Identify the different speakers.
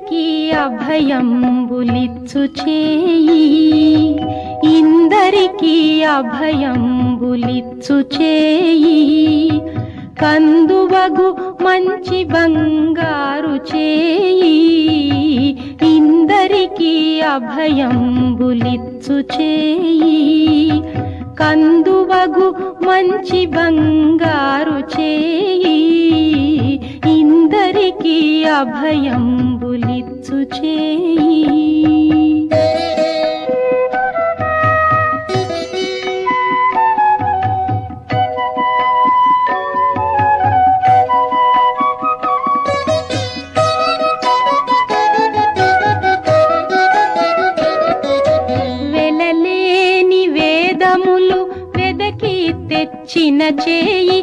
Speaker 1: ఇందరికీ అభయంబులిచ్చు చేయి, ఇందరికీ అభయంబులిచ్చు చేయి, కందువగు మంచి బంగారు చేయి, ఇందరికీ అభయంబులిచ్చు చేయి, కందువగు మంచి బంగారు చేయి, ఇందరికీ అభయంబులిచ్చు చేయి. వెలలేని వేదములు వెదకి తెచ్చిన చేయి,